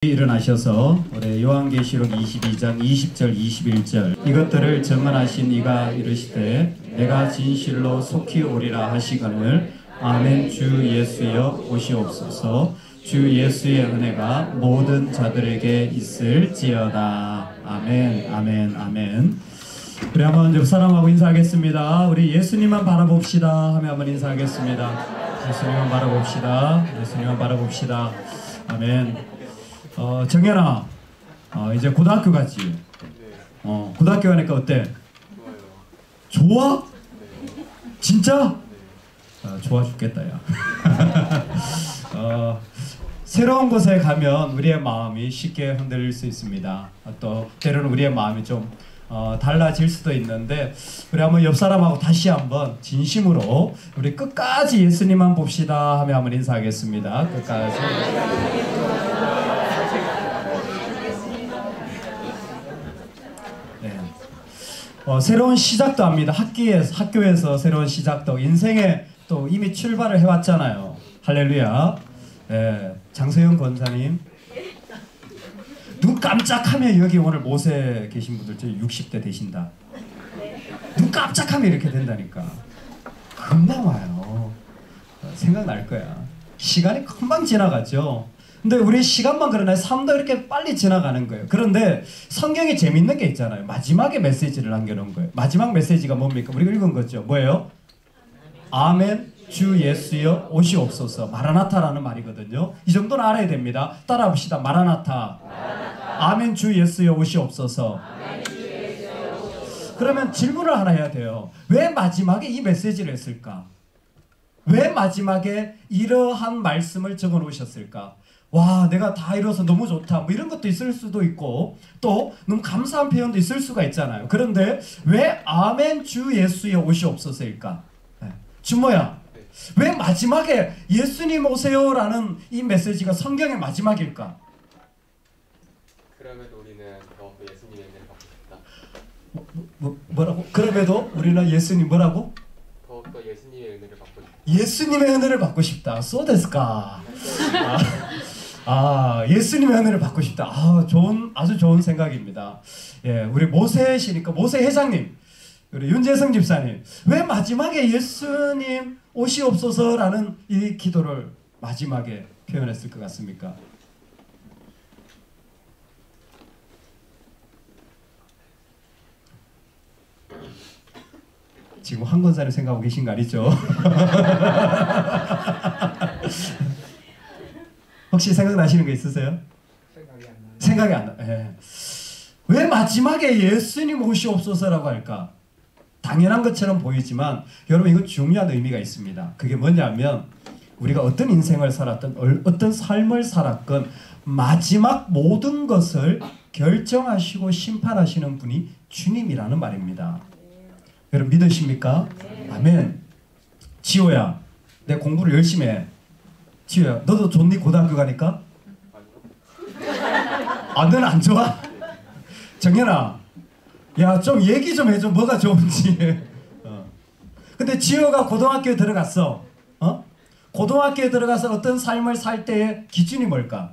일어나셔서 올해 요한계시록 22장 20절 21절 이것들을 증언하신 이가 이르시되 내가 진실로 속히 오리라 하시거늘 아멘. 주 예수여 오시옵소서. 주 예수의 은혜가 모든 자들에게 있을지어다. 아멘 아멘 아멘. 우리 한번 옆 사람하고 인사하겠습니다. 우리 예수님만 바라봅시다 하며 한번 인사하겠습니다. 예수님만 바라봅시다. 예수님만 바라봅시다. 아멘. 정현아, 이제 고등학교 갔지? 고등학교 가니까 어때? 좋아? 진짜? 좋아 죽겠다 야. 새로운 곳에 가면 우리의 마음이 쉽게 흔들릴 수 있습니다. 또 때로는 우리의 마음이 좀 달라질 수도 있는데 우리 한번 옆 사람하고 다시 한번 진심으로 우리 끝까지 예수님만 봅시다 하며 한번 인사하겠습니다. 끝까지. 새로운 시작도 합니다. 학교에서 새로운 시작도, 인생에 또 이미 출발을 해왔잖아요. 할렐루야. 장서영 권사님, 눈 깜짝하면 여기 오늘 모세 계신 분들 저희 60대 되신다. 눈 깜짝하면 이렇게 된다니까. 금방 와요. 생각날 거야. 시간이 금방 지나가죠. 근데 우리 시간만 그러나요? 삶도 이렇게 빨리 지나가는 거예요. 그런데 성경에 재밌는 게 있잖아요. 마지막에 메시지를 남겨놓은 거예요. 마지막 메시지가 뭡니까? 우리가 읽은 거죠. 뭐예요? 아멘 주 예수여 오시옵소서. 마라나타라는 말이거든요. 이 정도는 알아야 됩니다. 따라 봅시다. 마라나타. 아멘 주 예수여 오시옵소서. 그러면 질문을 하나 해야 돼요. 왜 마지막에 이 메시지를 했을까? 왜 마지막에 이러한 말씀을 적어 놓으셨을까? 와, 내가 다 이뤄서 너무 좋다, 뭐 이런 것도 있을 수도 있고 또 너무 감사한 표현도 있을 수가 있잖아요. 그런데 왜 아멘 주 예수여 오시옵소서일까? 주모야, 왜 마지막에 예수님 오세요 라는 이 메시지가 성경의 마지막일까? 그럼에도 우리는 더 예수님의 은혜를 받고 싶다. 뭐라고? 그럼에도 우리는 예수님 뭐라고? 더욱더 예수님의 은혜를 받고 싶다. 예수님의 은혜를 받고 싶다. 소데스까? 예수님의 은혜를 받고 싶다. 아주 좋은 생각입니다. 예, 우리 모세시니까 모세 회장님, 우리 윤재성 집사님, 왜 마지막에 예수님 오시옵소서라는 이 기도를 마지막에 표현했을 것 같습니까? 지금 한 권사님 생각하고 계신 거 아니죠? 혹시 생각나시는 거 있으세요? 생각이 안 나. 예. 왜 마지막에 예수님 오시옵소서라고 할까? 당연한 것처럼 보이지만 여러분, 이거 중요한 의미가 있습니다. 그게 뭐냐면 우리가 어떤 인생을 살았든 어떤 삶을 살았건 마지막 모든 것을 결정하시고 심판하시는 분이 주님이라는 말입니다. 여러분 믿으십니까? 아멘. 지호야, 내 공부를 열심히 해. 지호야, 너도 좋니? 고등학교 가니까? 너는 안 좋아? 정현아, 야, 좀 얘기 좀 해줘. 뭐가 좋은지. 근데 지호가 고등학교에 들어갔어. 고등학교에 들어가서 어떤 삶을 살 때의 기준이 뭘까?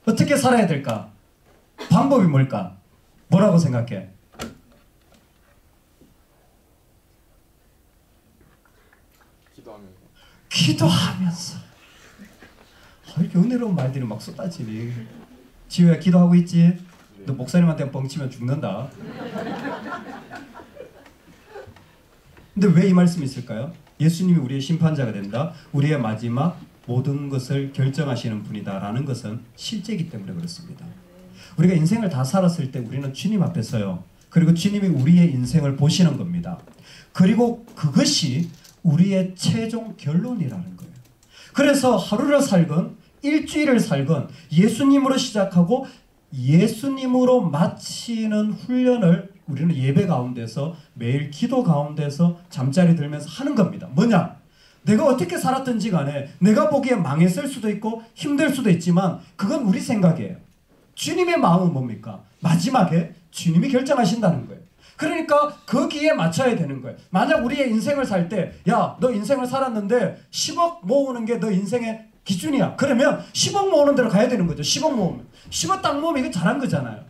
어떻게 살아야 될까? 방법이 뭘까? 뭐라고 생각해? 기도하면서. 이렇게 은혜로운 말들이 막 쏟아지니. 지호야, 기도하고 있지? 너 목사님한테 뻥치면 죽는다. 근데 왜 이 말씀이 있을까요? 예수님이 우리의 심판자가 된다, 우리의 마지막 모든 것을 결정하시는 분이다 라는 것은 실제이기 때문에 그렇습니다. 우리가 인생을 다 살았을 때 우리는 주님 앞에 서요. 그리고 주님이 우리의 인생을 보시는 겁니다. 그리고 그것이 우리의 최종 결론이라는 거예요. 그래서 하루를 살건 일주일을 살건 예수님으로 시작하고 예수님으로 마치는 훈련을 우리는 예배 가운데서, 매일 기도 가운데서, 잠자리 들면서 하는 겁니다. 뭐냐? 내가 어떻게 살았든지 간에 내가 보기에 망했을 수도 있고 힘들 수도 있지만 그건 우리 생각이에요. 주님의 마음은 뭡니까? 마지막에 주님이 결정하신다는 거예요. 그러니까 거기에 맞춰야 되는 거예요. 만약 우리의 인생을 살 때, 야, 너 인생을 살았는데 10억 모으는 게 너 인생의 기준이야. 그러면 10억 모으는 대로 가야 되는 거죠. 10억 모으면. 10억 땅 모으면 이건 잘한 거잖아요.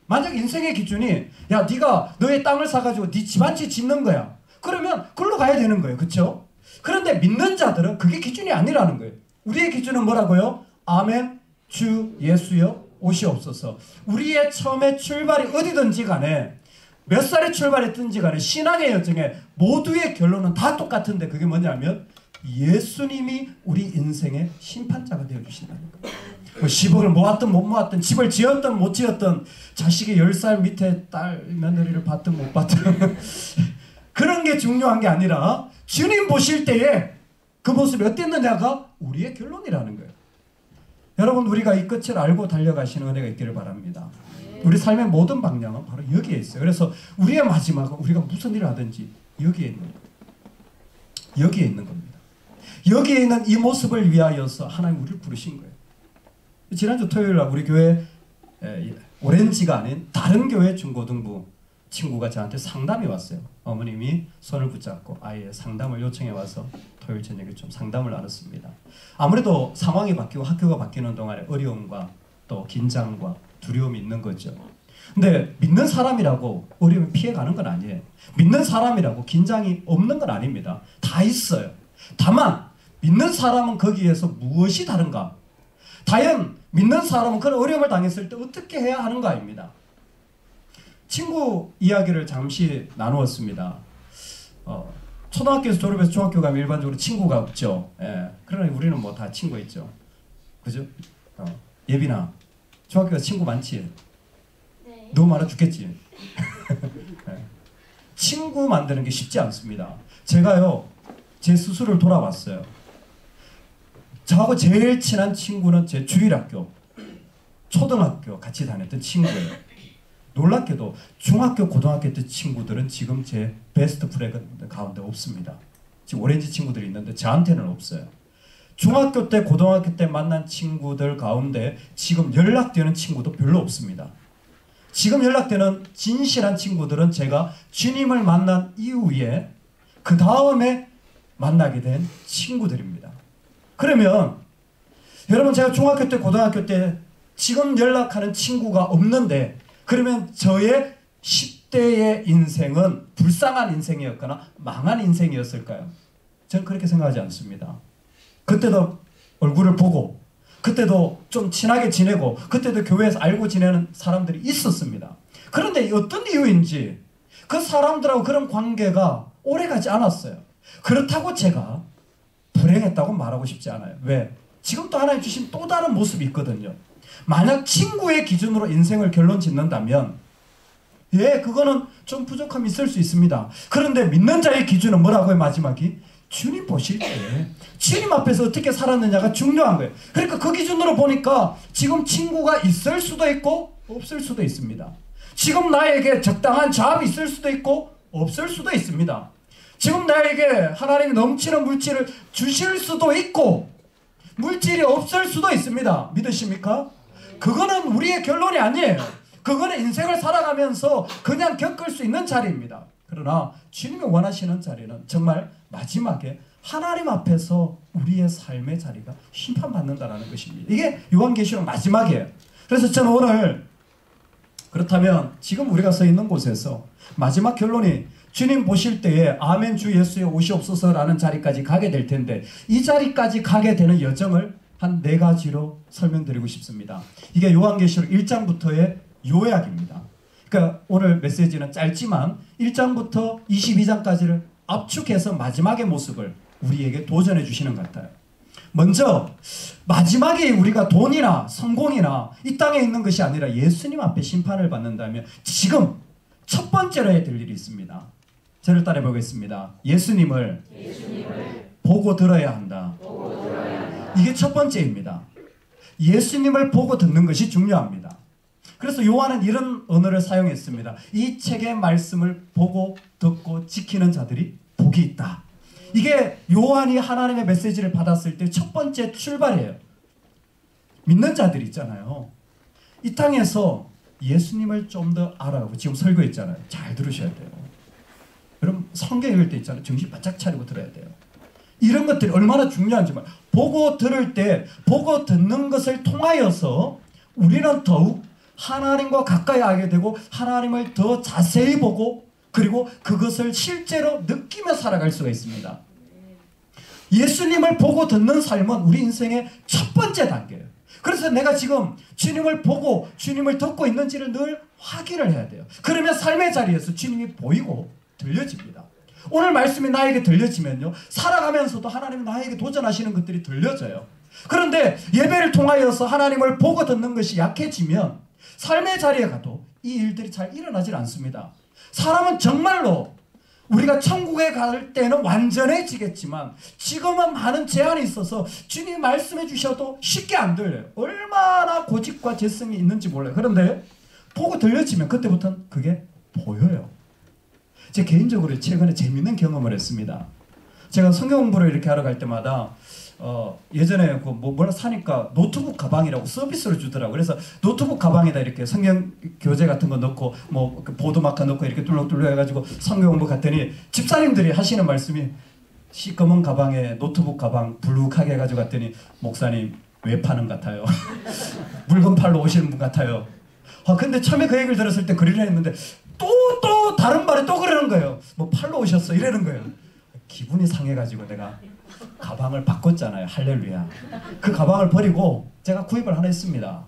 만약 인생의 기준이 야 네가 너의 땅을 사가지고 네 집 한 채 짓는 거야. 그러면 그걸로 가야 되는 거예요. 그렇죠? 그런데 믿는 자들은 그게 기준이 아니라는 거예요. 우리의 기준은 뭐라고요? 아멘 주 예수여 오시옵소서. 우리의 처음에 출발이 어디든지 간에 몇 살에 출발했든지 간에 신앙의 여정에 모두의 결론은 다 똑같은데 그게 뭐냐면 예수님이 우리 인생의 심판자가 되어주신다는 거예요. 뭐 10억을 모았든 못 모았든 집을 지었든 못 지었든 자식이 10살 밑에 딸 며느리를 받든 못 받든 그런 게 중요한 게 아니라 주님 보실 때에 그 모습이 어땠느냐가 우리의 결론이라는 거예요. 여러분 우리가 이 끝을 알고 달려가시는 은혜가 있기를 바랍니다. 우리 삶의 모든 방향은 바로 여기에 있어요. 그래서 우리의 마지막은 우리가 무슨 일을 하든지 여기에 있는 거예요. 여기에 있는 겁니다. 여기에 있는 이 모습을 위하여서 하나님 우리를 부르신 거예요. 지난주 토요일날 우리 교회 오렌지가 아닌 다른 교회 중고등부 친구가 저한테 상담이 왔어요. 어머님이 손을 붙잡고 아이의 상담을 요청해 와서 토요일 저녁에 좀 상담을 나눴습니다. 아무래도 상황이 바뀌고 학교가 바뀌는 동안에 어려움과 또 긴장과 두려움이 있는 거죠. 근데 믿는 사람이라고 어려움을 피해가는 건 아니에요. 믿는 사람이라고 긴장이 없는 건 아닙니다. 다 있어요. 다만 믿는 사람은 거기에서 무엇이 다른가? 과연 믿는 사람은 그런 어려움을 당했을 때 어떻게 해야 하는가입니다. 친구 이야기를 잠시 나누었습니다. 초등학교에서 졸업해서 중학교 가면 일반적으로 친구가 없죠. 예. 그러나 우리는 뭐 다 친구 있죠. 그죠? 예빈아, 중학교에서 친구 많지? 네. 너무 많아 죽겠지? 예. 친구 만드는 게 쉽지 않습니다. 제가요, 제 스스로를 돌아봤어요. 저하고 제일 친한 친구는 제 주일학교, 초등학교 같이 다녔던 친구예요. 놀랍게도 중학교, 고등학교 때 친구들은 지금 제 베스트 프렌드 가운데 없습니다. 지금 오렌지 친구들이 있는데 저한테는 없어요. 중학교 때, 고등학교 때 만난 친구들 가운데 지금 연락되는 친구도 별로 없습니다. 지금 연락되는 진실한 친구들은 제가 주님을 만난 이후에 그 다음에 만나게 된 친구들입니다. 그러면 여러분 제가 중학교 때, 고등학교 때 지금 연락하는 친구가 없는데 그러면 저의 10대의 인생은 불쌍한 인생이었거나 망한 인생이었을까요? 저는 그렇게 생각하지 않습니다. 그때도 얼굴을 보고 그때도 좀 친하게 지내고 그때도 교회에서 알고 지내는 사람들이 있었습니다. 그런데 어떤 이유인지 그 사람들하고 그런 관계가 오래가지 않았어요. 그렇다고 제가 불행했다고 말하고 싶지 않아요. 왜? 지금 또 하나님 주신 또 다른 모습이 있거든요. 만약 친구의 기준으로 인생을 결론 짓는다면 예, 그거는 좀 부족함이 있을 수 있습니다. 그런데 믿는 자의 기준은 뭐라고요? 마지막이 주님 보실 때 주님 앞에서 어떻게 살았느냐가 중요한 거예요. 그러니까 그 기준으로 보니까 지금 친구가 있을 수도 있고 없을 수도 있습니다. 지금 나에게 적당한 자업이 있을 수도 있고 없을 수도 있습니다. 지금 나에게 하나님이 넘치는 물질을 주실 수도 있고 물질이 없을 수도 있습니다. 믿으십니까? 그거는 우리의 결론이 아니에요. 그거는 인생을 살아가면서 그냥 겪을 수 있는 자리입니다. 그러나 주님이 원하시는 자리는 정말 마지막에 하나님 앞에서 우리의 삶의 자리가 심판받는다는 것입니다. 이게 요한계시록 마지막이에요. 그래서 저는 오늘 그렇다면 지금 우리가 서 있는 곳에서 마지막 결론이 주님 보실 때에 아멘 주 예수에 오시옵소서라는 자리까지 가게 될 텐데 이 자리까지 가게 되는 여정을 한 4가지로 설명드리고 싶습니다. 이게 요한계시록 1장부터의 요약입니다. 그러니까 오늘 메시지는 짧지만 1장부터 22장까지를 압축해서 마지막의 모습을 우리에게 도전해 주시는 것 같아요. 먼저 마지막에 우리가 돈이나 성공이나 이 땅에 있는 것이 아니라 예수님 앞에 심판을 받는다면 지금 첫 번째로 해야 될 일이 있습니다. 저를 따라 보겠습니다. 예수님을 보고 들어야 한다. 이게 첫 번째입니다. 예수님을 보고 듣는 것이 중요합니다. 그래서 요한은 이런 언어를 사용했습니다. 이 책의 말씀을 보고 듣고 지키는 자들이 복이 있다. 이게 요한이 하나님의 메시지를 받았을 때 첫 번째 출발이에요. 믿는 자들이 있잖아요. 이 땅에서 예수님을 좀 더 알아가고 지금 설교했잖아요. 잘 들으셔야 돼요. 여러분 성경 읽을 때 있잖아요. 정신 바짝 차리고 들어야 돼요. 이런 것들이 얼마나 중요한지 보고 들을 때 보고 듣는 것을 통하여서 우리는 더욱 하나님과 가까이 하게 되고 하나님을 더 자세히 보고 그리고 그것을 실제로 느끼며 살아갈 수가 있습니다. 예수님을 보고 듣는 삶은 우리 인생의 첫 번째 단계예요. 그래서 내가 지금 주님을 보고 주님을 듣고 있는지를 늘 확인을 해야 돼요. 그러면 삶의 자리에서 주님이 보이고 들려집니다. 오늘 말씀이 나에게 들려지면요, 살아가면서도 하나님 나에게 도전하시는 것들이 들려져요. 그런데 예배를 통하여서 하나님을 보고 듣는 것이 약해지면 삶의 자리에 가도 이 일들이 잘 일어나질 않습니다. 사람은 정말로 우리가 천국에 갈 때는 완전해지겠지만 지금은 많은 제한이 있어서 주님이 말씀해 주셔도 쉽게 안 들려요. 얼마나 고집과 재성이 있는지 몰라요. 그런데 보고 들려지면 그때부터는 그게 보여요. 제 개인적으로 최근에 재밌는 경험을 했습니다. 제가 성경 공부를 이렇게 하러 갈 때마다 예전에 뭐라 사니까 노트북 가방이라고 서비스로 주더라고. 그래서 노트북 가방에다 이렇게 성경 교재 같은 거 넣고 뭐 보도마카 넣고 이렇게 뚫럭뚫럭 해가지고 성경 공부 갔더니 집사님들이 하시는 말씀이 시꺼먼 가방에 노트북 가방 불룩하게 해가지고 갔더니 목사님 외파는 같아요. 물건 팔러 오시는 분 같아요. 근데 처음에 그 얘기를 들었을 때 그러려 했는데 또 다른 말에 또 그러는 거예요. 뭐 팔러 오셨어 이러는 거예요. 기분이 상해가지고 내가 가방을 바꿨잖아요. 할렐루야. 그 가방을 버리고 제가 구입을 하나 했습니다.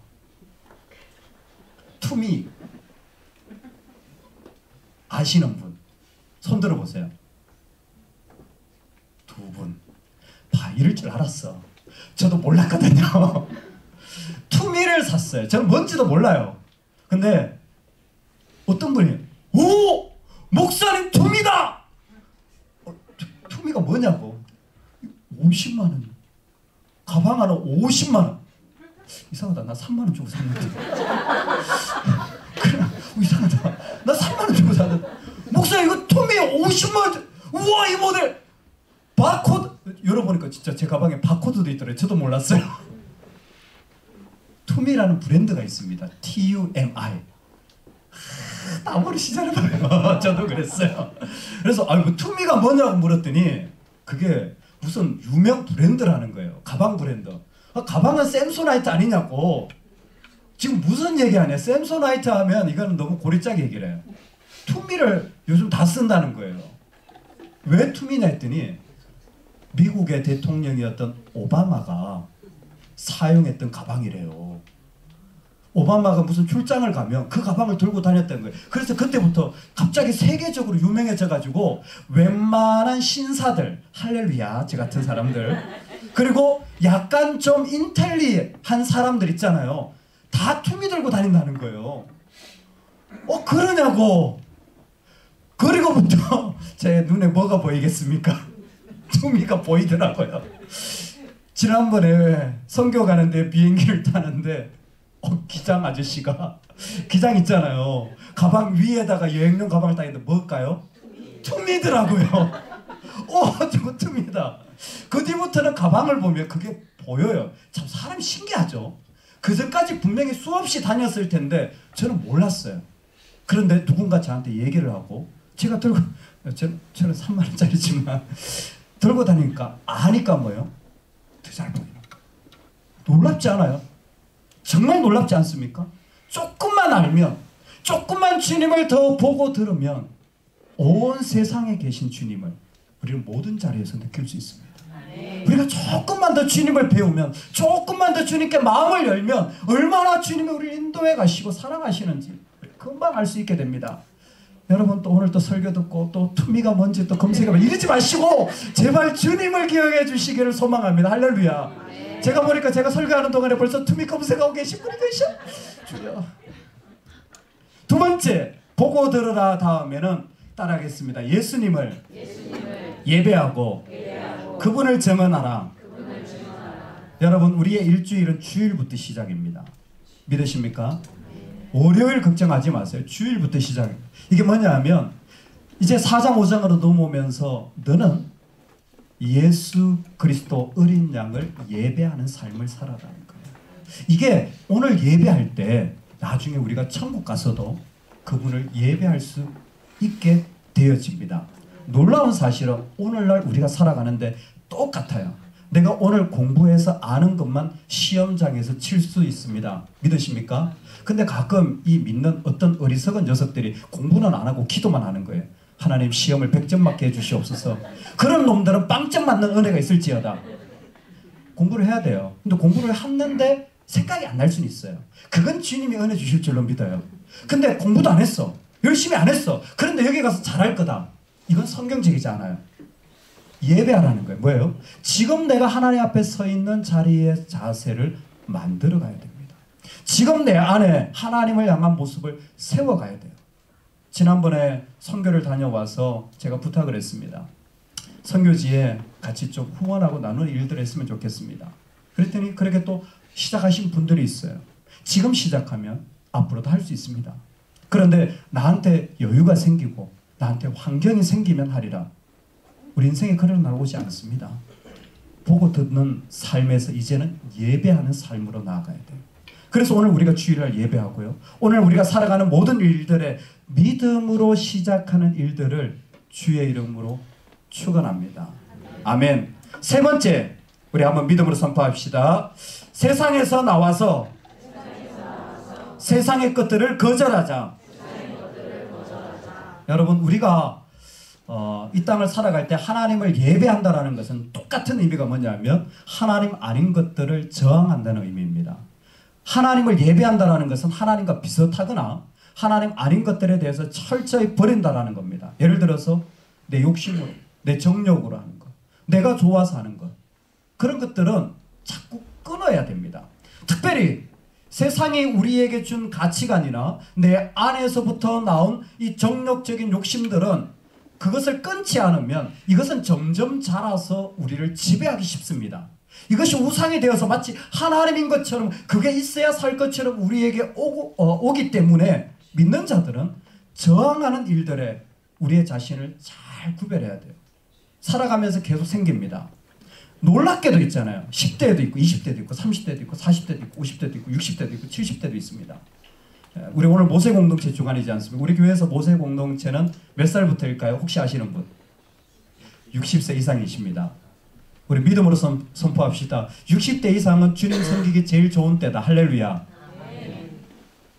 투미 아시는 분 손 들어보세요. 두 분. 이럴 줄 알았어. 저도 몰랐거든요. 투미를 샀어요. 저는 뭔지도 몰라요. 근데 어떤 분이 오! 목사님 투미다! 투미가 뭐냐고. 50만 원. 가방 하나 50만 원. 이상하다. 나 3만 원 주고 샀는데. 그래, 이상하다. 나 3만 원 주고 샀는데. 목사 이거 투미 50만 원. 우와 이 모델. 바코드. 열어보니까 진짜 제 가방에 바코드도 있더래요. 저도 몰랐어요. 투미라는 브랜드가 있습니다. TUMI. 다 모르시잖아요. 저도 그랬어요. 그래서 뭐 투미가 뭐냐고 물었더니 그게 무슨 유명 브랜드라는 거예요. 가방 브랜드. 가방은 샘소나이트 아니냐고. 지금 무슨 얘기하냐. 샘소나이트 하면 이거는 너무 고리짜기 얘기를 해요. 투미를 요즘 다 쓴다는 거예요. 왜 투미냐 했더니 미국의 대통령이었던 오바마가 사용했던 가방이래요. 오바마가 무슨 출장을 가면 그 가방을 들고 다녔다는 거예요. 그래서 그때부터 갑자기 세계적으로 유명해져 가지고 웬만한 신사들, 할렐루야 저 같은 사람들, 그리고 약간 좀 인텔리한 사람들 있잖아요. 다 투미 들고 다닌다는 거예요. 그러냐고. 그리고부터 제 눈에 뭐가 보이겠습니까? 투미가 보이더라고요. 지난번에 선교 가는데 비행기를 타는데 기장 아저씨가 기장 있잖아요. 가방 위에다가 여행용 가방을 따는데 뭘까요? 투미더라고요. 저거 투미다. 그 뒤부터는 가방을 보면 그게 보여요. 참 사람이 신기하죠. 그전까지 분명히 수없이 다녔을 텐데 저는 몰랐어요. 그런데 누군가 저한테 얘기를 하고 제가 들고 저는 3만 원짜리지만 들고 다니니까 아니까 뭐예요? 더 잘 보이는 거. 놀랍지 않아요? 정말 놀랍지 않습니까? 조금만 알면, 조금만 주님을 더 보고 들으면 온 세상에 계신 주님을 우리는 모든 자리에서 느낄 수 있습니다. 우리가 조금만 더 주님을 배우면, 조금만 더 주님께 마음을 열면 얼마나 주님이 우리를 인도해 가시고 사랑하시는지 금방 알 수 있게 됩니다. 여러분 또 오늘 또 설교 듣고 또 투미가 뭔지 또 검색해봐 이러지 마시고 제발 주님을 기억해 주시기를 소망합니다. 할렐루야. 제가 보니까 제가 설교하는 동안에 벌써 투미 검색하고 계신 분이 계셔. 주여. 두 번째, 보고 들으라 다음에는 따라하겠습니다. 예수님을 예배하고 그분을 증언하라. 여러분 우리의 일주일은 주일부터 시작입니다. 믿으십니까? 월요일 걱정하지 마세요. 주일부터 시작입니다. 이게 뭐냐 하면 이제 4장 5장으로 넘어오면서 너는 예수 그리스도 어린 양을 예배하는 삶을 살아가는 거예요. 이게 오늘 예배할 때 나중에 우리가 천국 가서도 그분을 예배할 수 있게 되어집니다. 놀라운 사실은 오늘날 우리가 살아가는데 똑같아요. 내가 오늘 공부해서 아는 것만 시험장에서 칠 수 있습니다. 믿으십니까? 근데 가끔 이 믿는 어떤 어리석은 녀석들이 공부는 안 하고 기도만 하는 거예요. 하나님 시험을 100점 맞게 해주시옵소서. 그런 놈들은 빵점 맞는 은혜가 있을지어다. 공부를 해야 돼요. 근데 공부를 했는데 생각이 안 날 수는 있어요. 그건 주님이 은혜 주실 줄로 믿어요. 근데 공부도 안 했어. 열심히 안 했어. 그런데 여기 가서 잘할 거다. 이건 성경적이지 않아요. 예배하라는 거예요. 뭐예요? 지금 내가 하나님 앞에 서 있는 자리의 자세를 만들어 가야 됩니다. 지금 내 안에 하나님을 향한 모습을 세워가야 돼요. 지난번에 선교를 다녀와서 제가 부탁을 했습니다. 선교지에 같이 좀 후원하고 나누는 일들을 했으면 좋겠습니다. 그랬더니 그렇게 또 시작하신 분들이 있어요. 지금 시작하면 앞으로도 할 수 있습니다. 그런데 나한테 여유가 생기고 나한테 환경이 생기면 하리라. 우리 인생에 그런 날 오지 않습니다. 보고 듣는 삶에서 이제는 예배하는 삶으로 나아가야 돼요. 그래서 오늘 우리가 주일날 예배하고요. 오늘 우리가 살아가는 모든 일들에 믿음으로 시작하는 일들을 주의 이름으로 축원합니다. 아멘. 세 번째, 우리 한번 믿음으로 선포합시다. 세상에서 나와서 세상의 것들을 거절하자. 여러분, 우리가 이 땅을 살아갈 때 하나님을 예배한다는 것은 똑같은 의미가 뭐냐면 하나님 아닌 것들을 저항한다는 의미입니다. 하나님을 예배한다는 것은 하나님과 비슷하거나 하나님 아닌 것들에 대해서 철저히 버린다는 겁니다. 예를 들어서 내 욕심으로, 내 정욕으로 하는 것, 내가 좋아서 하는 것, 그런 것들은 자꾸 끊어야 됩니다. 특별히 세상이 우리에게 준 가치관이나 내 안에서부터 나온 이 정욕적인 욕심들은 그것을 끊지 않으면 이것은 점점 자라서 우리를 지배하기 쉽습니다. 이것이 우상이 되어서 마치 하나님인 것처럼 그게 있어야 살 것처럼 우리에게 오기 때문에 믿는 자들은 저항하는 일들에 우리의 자신을 잘 구별해야 돼요. 살아가면서 계속 생깁니다. 놀랍게도 있잖아요. 10대에도 있고 20대도 있고 30대도 있고 40대도 있고 50대도 있고 60대도 있고 70대도 있습니다. 우리 오늘 모세 공동체 주간이지 않습니까? 우리 교회에서 모세 공동체는 몇 살부터일까요? 혹시 아시는 분? 60세 이상이십니다. 우리 믿음으로 선포합시다. 60대 이상은 주님 섬기기 제일 좋은 때다. 할렐루야. 아멘.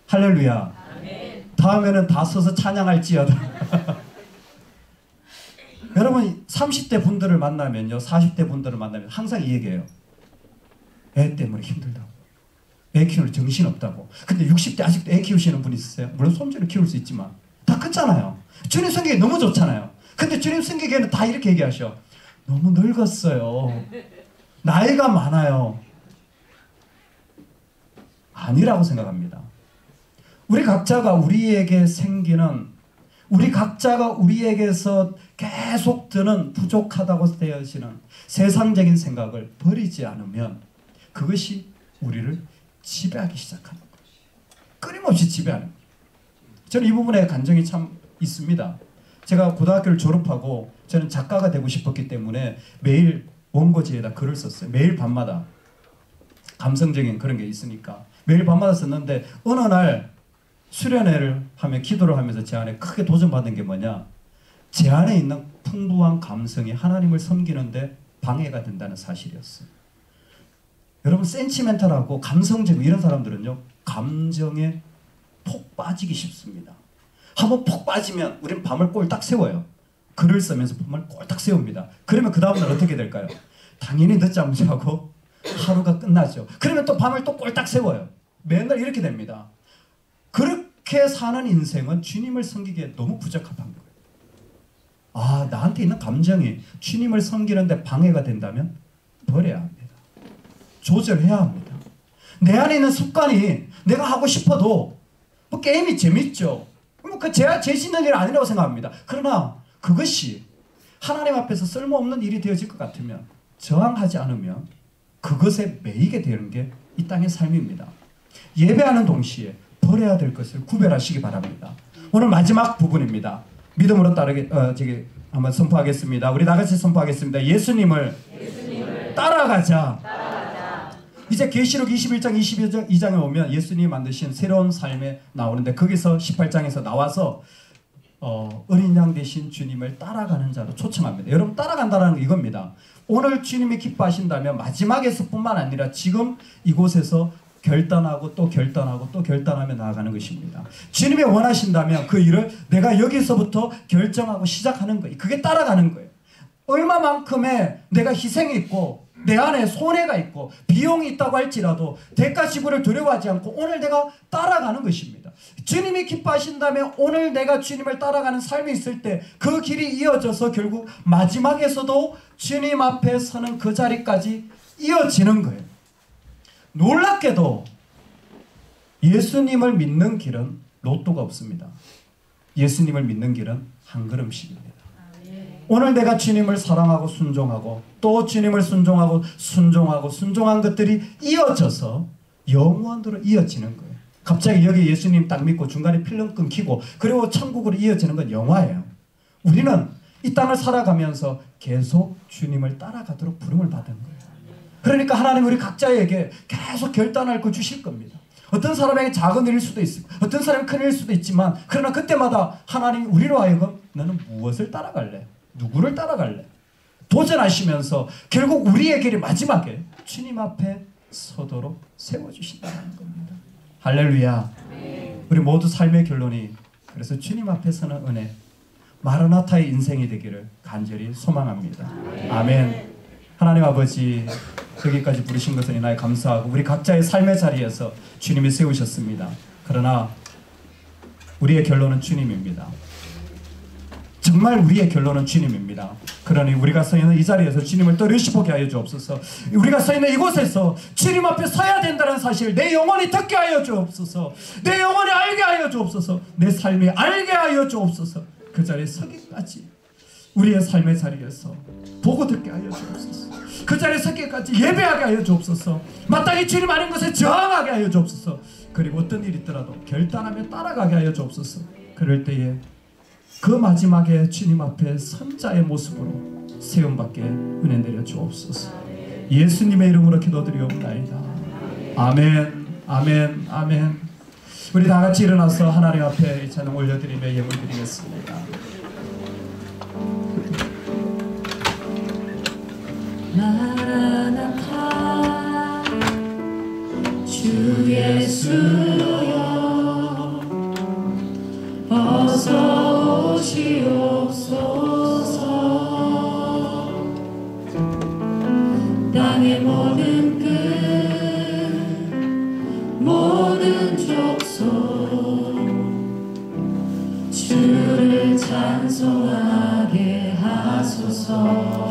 할렐루야. 아멘. 다음에는 다 서서 찬양할지어다. 여러분 30대 분들을 만나면요, 40대 분들을 만나면 항상 이 얘기해요. 애 때문에 힘들다고. 애 키우는 정신없다고. 근데 60대 아직도 애 키우시는 분 있으세요? 물론 손주를 키울 수 있지만 다 컸잖아요. 주님 섬기기 너무 좋잖아요. 근데 주님 섬기기에는 다 이렇게 얘기하셔. 너무 늙었어요. 나이가 많아요. 아니라고 생각합니다. 우리 각자가 우리에게 생기는, 우리 각자가 우리에게서 계속 드는 부족하다고 되어지는 세상적인 생각을 버리지 않으면 그것이 우리를 지배하기 시작하는 거예요. 끊임없이 지배하는 거예요. 저는 이 부분에 간증이 참 있습니다. 제가 고등학교를 졸업하고 저는 작가가 되고 싶었기 때문에 매일 원고지에다 글을 썼어요. 매일 밤마다. 감성적인 그런 게 있으니까 매일 밤마다 썼는데 어느 날 수련회를 하며 기도를 하면서 제 안에 크게 도전받은 게 뭐냐, 제 안에 있는 풍부한 감성이 하나님을 섬기는데 방해가 된다는 사실이었어요. 여러분 센치멘탈하고 감성적이고 이런 사람들은요, 감정에 폭 빠지기 쉽습니다. 한번 폭 빠지면 우리는 밤을 꼴딱 세워요. 글을 쓰면서 밤을 꼴딱 세웁니다. 그러면 그 다음날 어떻게 될까요? 당연히 늦잠을 자고 하루가 끝나죠. 그러면 또 밤을 또 꼴딱 세워요. 맨날 이렇게 됩니다. 그렇게 사는 인생은 주님을 섬기기에 너무 부적합한 거예요. 아, 나한테 있는 감정이 주님을 섬기는데 방해가 된다면 버려야 합니다. 조절해야 합니다. 내 안에 있는 습관이 내가 하고 싶어도 뭐 게임이 재밌죠. 뭐 그 제 짓는 일 아니라고 생각합니다. 그러나 그것이 하나님 앞에서 쓸모없는 일이 되어질 것 같으면 저항하지 않으면 그것에 매이게 되는 게 이 땅의 삶입니다. 예배하는 동시에 버려야 될 것을 구별하시기 바랍니다. 오늘 마지막 부분입니다. 믿음으로 따르게 한번 선포하겠습니다. 우리 다 같이 선포하겠습니다. 예수님을 따라가자. 이제 계시록 21장 22장에 오면 예수님이 만드신 새로운 삶에 나오는데 거기서 18장에서 나와서 어린 양 대신 주님을 따라가는 자로 초청합니다. 여러분 따라간다는 게 이겁니다. 오늘 주님이 기뻐하신다면 마지막에서뿐만 아니라 지금 이곳에서 결단하고 또 결단하고 또 결단하며 나아가는 것입니다. 주님이 원하신다면 그 일을 내가 여기서부터 결정하고 시작하는 거예요. 그게 따라가는 거예요. 얼마만큼의 내가 희생이 있고 내 안에 손해가 있고 비용이 있다고 할지라도 대가 지불을 두려워하지 않고 오늘 내가 따라가는 것입니다. 주님이 기뻐하신다면 오늘 내가 주님을 따라가는 삶이 있을 때 그 길이 이어져서 결국 마지막에서도 주님 앞에 서는 그 자리까지 이어지는 거예요. 놀랍게도 예수님을 믿는 길은 로또가 없습니다. 예수님을 믿는 길은 한 걸음씩입니다. 오늘 내가 주님을 사랑하고 순종하고 또 주님을 순종한 것들이 이어져서 영원으로 이어지는 거예요. 갑자기 여기 예수님 딱 믿고 중간에 필름 끊기고 그리고 천국으로 이어지는 건 영화예요. 우리는 이 땅을 살아가면서 계속 주님을 따라가도록 부름을 받은 거예요. 그러니까 하나님 우리 각자에게 계속 결단할 거 주실 겁니다. 어떤 사람에게 작은 일일 수도 있고 어떤 사람은 큰 일일 수도 있지만 그러나 그때마다 하나님이 우리로 하여금 너는 무엇을 따라갈래? 누구를 따라갈래? 도전하시면서 결국 우리의 길이 마지막에 주님 앞에 서도록 세워주신다는 겁니다. 할렐루야. 우리 모두 삶의 결론이 그래서 주님 앞에 서는 은혜 마라나타의 인생이 되기를 간절히 소망합니다. 아멘. 하나님 아버지 여기까지 부르신 것을 인하여 감사하고 우리 각자의 삶의 자리에서 주님이 세우셨습니다. 그러나 우리의 결론은 주님입니다. 정말 우리의 결론은 주님입니다. 그러니 우리가 서 있는 이 자리에서 주님을 또 르시보게 하여 주옵소서. 우리가 서 있는 이곳에서 주님 앞에 서야 된다는 사실 내 영혼이 듣게 하여 주옵소서. 내 영혼이 알게 하여 주옵소서. 내 삶이 알게 하여 주옵소서. 그 자리에 서기까지 우리의 삶의 자리에서 보고 듣게 하여 주옵소서. 그 자리에 서기까지 예배하게 하여 주옵소서. 마땅히 주님 아닌 것에 저항하게 하여 주옵소서. 그리고 어떤 일이 있더라도 결단하며 따라가게 하여 주옵소서. 그럴 때에 그 마지막에 주님 앞에 선자의 모습으로 세움받게 은혜 내려 주옵소서. 예수님의 이름으로 기도드리옵나이다. 아멘. 아멘. 아멘. 우리 다 같이 일어나서 하나님 앞에 찬양 올려드리며 예물 드리겠습니다. 마라나타 주 예수여 어서 오시옵소서. 땅의 모든 끝 모든 족속 주를 찬송하게 하소서.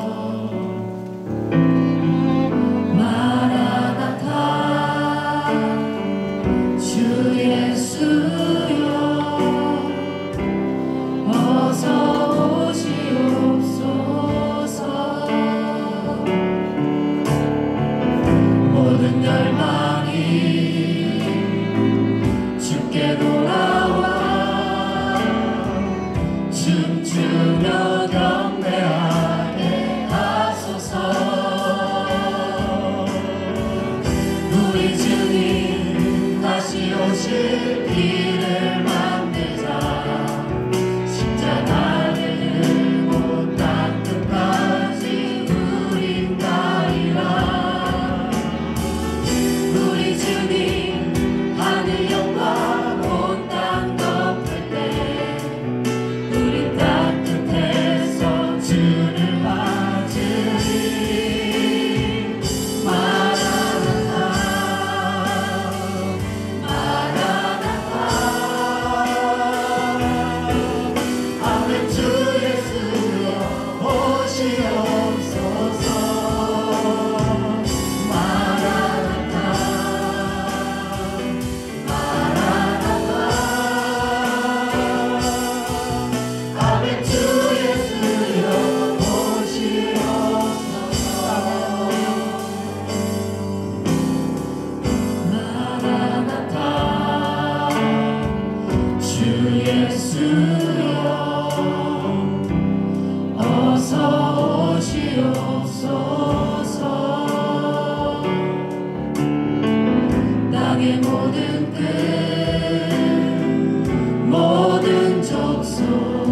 모든 족속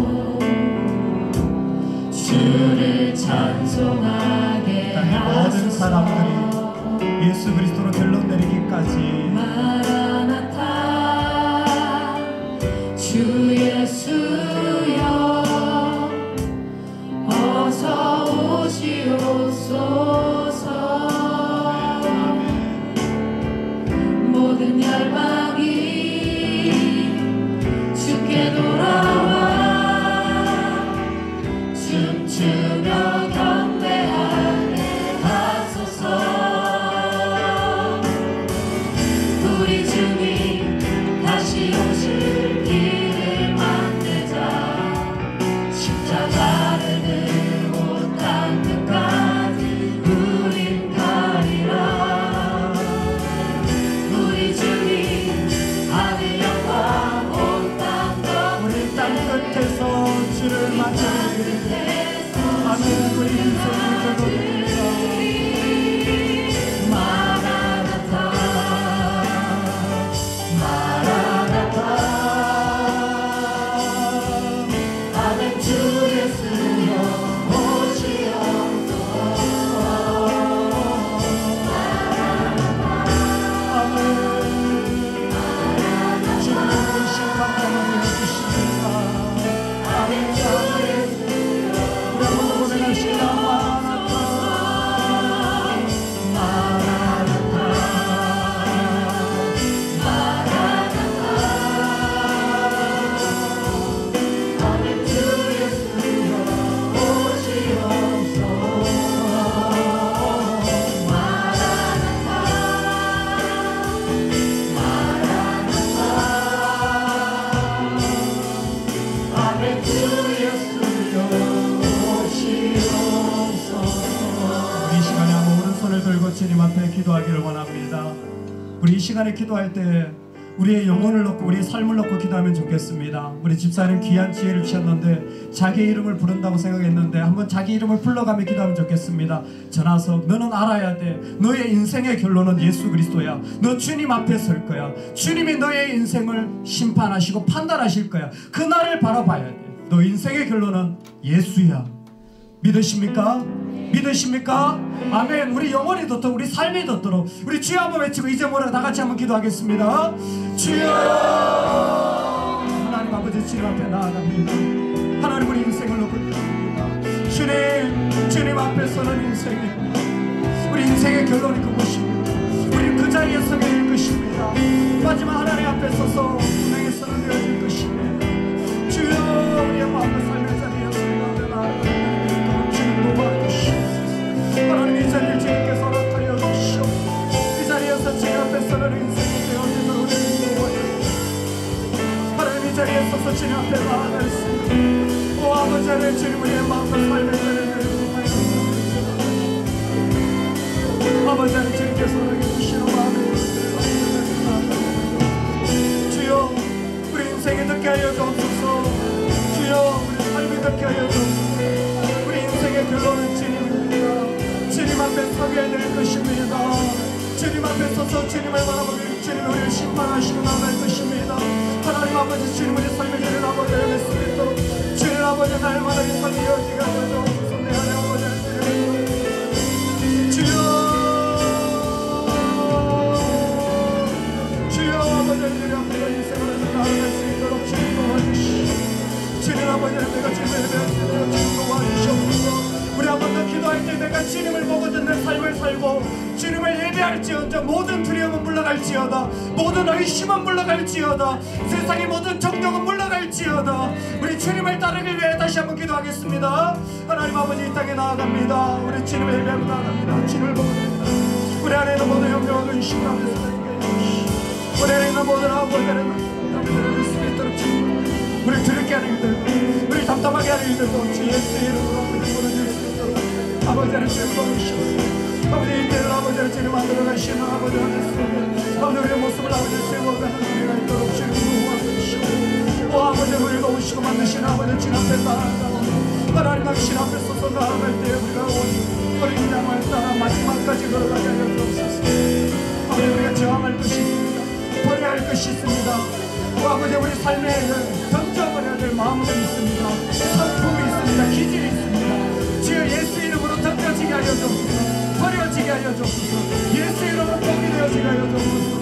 찬송하게 땅의 모든 하소서. 사람들이 예수 그리스도로 결론 내리기까지 마라나타 주 예수여 어서 오시옵소서. 모든 열방이 주께 돌아와 춤추며 경배하게 하소서. 우리 주님 다시 오실 길을 만들자. 십자가를 들고 땅 끝까지 우린 가리라. 우리 주님 하늘 영광 온 땅 우리 땅 끝에서 주를 맞이하리. 아멘. 우리 인생을 결론냅니다. 마라나타 마라나타 아멘. 주 예수여 오시옵소서. 아멘. 주님의 심판감을 해주십니다. 아멘. 우리 한번 고백합시다. 아멘. 주 예수여 오시옵소서. 마라나타 아멘. 주 예수여 오시옵소서. 우리 이 시간에 한번 오른손을 들고 주님 앞에 기도하기를 원합니다. 우리 이 시간에 기도할 때 우리의 영혼을 놓고 우리의 삶을 놓고 기도하면 좋겠습니다. 우리 집사님 귀한 지혜를 주셨는데 자기 이름을 부른다고 생각했는데 한번 자기 이름을 불러가며 기도하면 좋겠습니다. 전하석, 너는 알아야 돼. 너의 인생의 결론은 예수 그리스도야. 너 주님 앞에 설 거야. 주님이 너의 인생을 심판하시고 판단하실 거야. 그날을 바라봐야 돼. 너 인생의 결론은 예수야. 믿으십니까? 믿으십니까? 아멘. 우리 영혼이 돋도록 우리 삶이 돋도록 우리 주여 한번 외치고 이제 뭐라 다 같이 한번 기도하겠습니다. 주여. 하나님 아버지 주님 앞에 나아갑니다. 하나님 우리 인생을 놓고 기도합니다. 주님 앞에 서는 인생이 우리 인생의 결론이 그것입니다. 우리 그 자리에 서게 될 것입니다. 마지막 하나님 앞에 서서 운명의 선을 되어질 것입니다. 주여 우리의 마음의 삶의 자리에 서게 나아갑니다. 하나님 이 자리를 주님께서 허락하여 주시옵소서. 이 자리에서 주님 앞에 서는 인생이 되어지도록 우리를 인도하여 하나님 이 자리에 서서 주님 앞에 나아가겠습니다. 오 아버지 하나님 주님 우리의 마음과 삶의 자리를 인도하여 아버지 하나님 주님께서 허락해 주시는 마음의 주여 우리 인생이 듣게 하여 주옵소서. 주여 우리 삶이 듣게 하여 주옵소서. 우리 인생의 결론은 주님 앞에 서게 될 것입니다. 주님 앞에 서서 주님을 바라보며 주님이 우리를 심판하시고 나갈 것입니다. 하나님 아버지 주님 우리 삶의 길을 아버지 열릴 수 있도록 주님 아버지 날마다 이 삶이 이어지게 하여 주옵소서. 내 안에 아버지 주여 주여 아버지 주님 앞에 인생을 나아갈 수 있도록 주님 도와주시오. 주님 아버지 내가 주님을 배울 수 있도록 주님 도와주시옵소서. 우리 한 번 더 기도할 때 내가 주님을 보고 듣는 삶을 살고 주님을 예배할지어다. 모든 두려움은 물러갈지어다. 모든 의심은 물러갈지어다. 세상의 모든 정욕은 물러갈지어다. 우리 주님을 따르기 위해 다시 한번 기도하겠습니다. 하나님 아버지 이 땅에 나아갑니다. 우리 주님을 예배하고 나아갑니다. 주님을 보고 듭니다. 우리 안에 있는 모든 염려와 근심 가운데 우리 안에 있는 모든 아버지를 들을 수 있도록 우리 두렵게 하는 일들 우리 답답하게 하는 일들도 주 예수의 이름으로 무너질 수 있도록 아버지 하나님 주님 도와주시옵소서. 아버지 이때를 아버지 하나님 주님 만들어 가시는 아버지 하나님 아버지 우리의 모습을 아버지 세워가는 우리가 있도록 주님 도와주시옵소서. 오 아버지 우리가 오시고 만드신 아버지 주님 앞에 나아가고 하나님 당신 앞에 서서 나아갈 때 우리가 어린 양을 따라 마지막까지 걸어가게 하여 주옵소서. 아버지 우리가 저항할 것이 있습니다. 버려야 할 것이 있습니다. 오 아버지 우리 삶에 던져버려야 될 마음들이 있습니다. 성품이 있습니다. 기질이 있습니다. 주여 예수의 버려지게 하여 주옵소서. 버려지게 하여 주옵소서. 예수 이름으로 복이 되어지게 하여 주옵소서.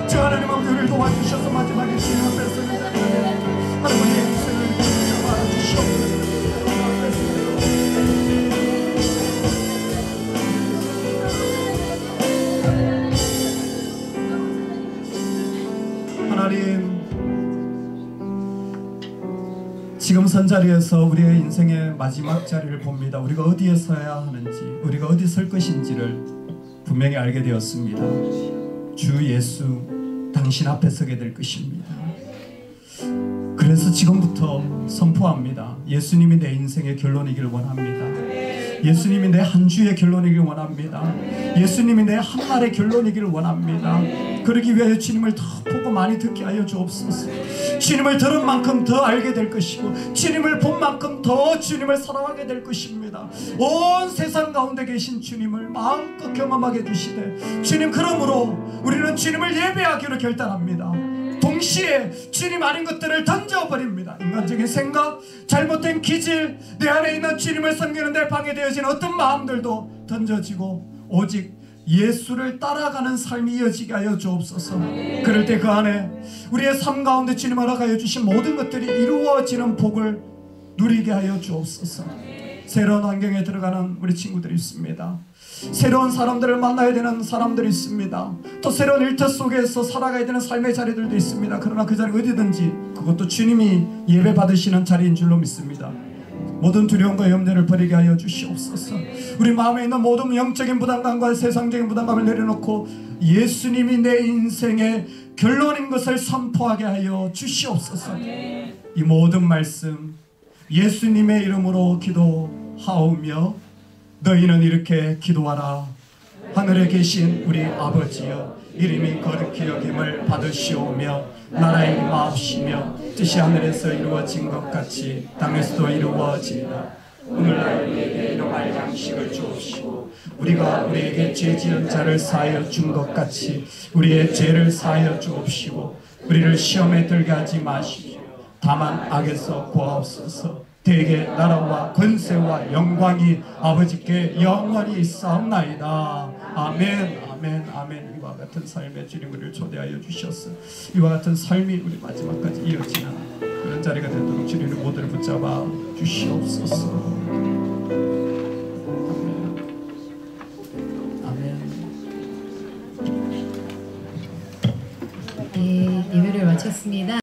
저 하나님 아버지 우리를 도와주셔서 마지막에 주님 앞에 서는 하나님의 인생을 잡아 주시옵소서. 하나님, 지금 선 자리에서 우리의 인생의 마지막 자리를 봅니다. 우리가 어디에 서야 하는지, 우리가 어디 설 것인지를 분명히 알게 되었습니다. 주 예수 당신 앞에 서게 될 것입니다. 그래서 지금부터 선포합니다. 예수님이 내 인생의 결론이길 원합니다. 예수님이 내 한 주의 결론이길 원합니다. 예수님이 내 한 날의 결론이길 원합니다. 그러기 위하여 주님을 더 보고 많이 듣게 하여 주옵소서. 주님을 들은 만큼 더 알게 될 것이고 주님을 본 만큼 더 주님을 사랑하게 될 것입니다. 온 세상 가운데 계신 주님을 마음껏 경험하게 해주시되 주님, 그러므로 우리는 주님을 예배하기로 결단합니다. 동시에 주님 아닌 것들을 던져버립니다. 인간적인 생각, 잘못된 기질, 내 안에 있는 주님을 섬기는 데 방해되어진 어떤 마음들도 던져지고 오직 예수를 따라가는 삶이 이어지게 하여 주옵소서. 그럴 때 그 안에 우리의 삶 가운데 주님 허락하여 주신 모든 것들이 이루어지는 복을 누리게 하여 주옵소서. 새로운 환경에 들어가는 우리 친구들이 있습니다. 새로운 사람들을 만나야 되는 사람들이 있습니다. 또 새로운 일터 속에서 살아가야 되는 삶의 자리들도 있습니다. 그러나 그 자리 어디든지 그것도 주님이 예배 받으시는 자리인 줄로 믿습니다. 모든 두려움과 염려를 버리게 하여 주시옵소서. 우리 마음에 있는 모든 영적인 부담감과 세상적인 부담감을 내려놓고 예수님이 내 인생의 결론인 것을 선포하게 하여 주시옵소서. 이 모든 말씀 예수님의 이름으로 기도하오며 너희는 이렇게 기도하라. 하늘에 계신 우리 아버지여, 이름이 거룩히 여김을 받으시오며 나라의 임하옵시며 뜻이 하늘에서 이루어진 것 같이 땅에서도 이루어지리라. 오늘날 우리에게 일용할 양식을 주옵시고 우리가 우리에게 죄 지은 자를 사하여 준 것 같이 우리의 죄를 사하여 주옵시고 우리를 시험에 들게 하지 마시고 다만 악에서 구하옵소서. 대개 나라와 권세와 영광이 아버지께 영원히 있사옵나이다. 아멘, 아멘, 아멘. 이와 같은 삶에 주님 우리를 초대하여 주셨어. 이와 같은 삶이 우리 마지막까지 이어지는 그런 자리가 되도록 주님의 모두를 붙잡아 주시옵소서.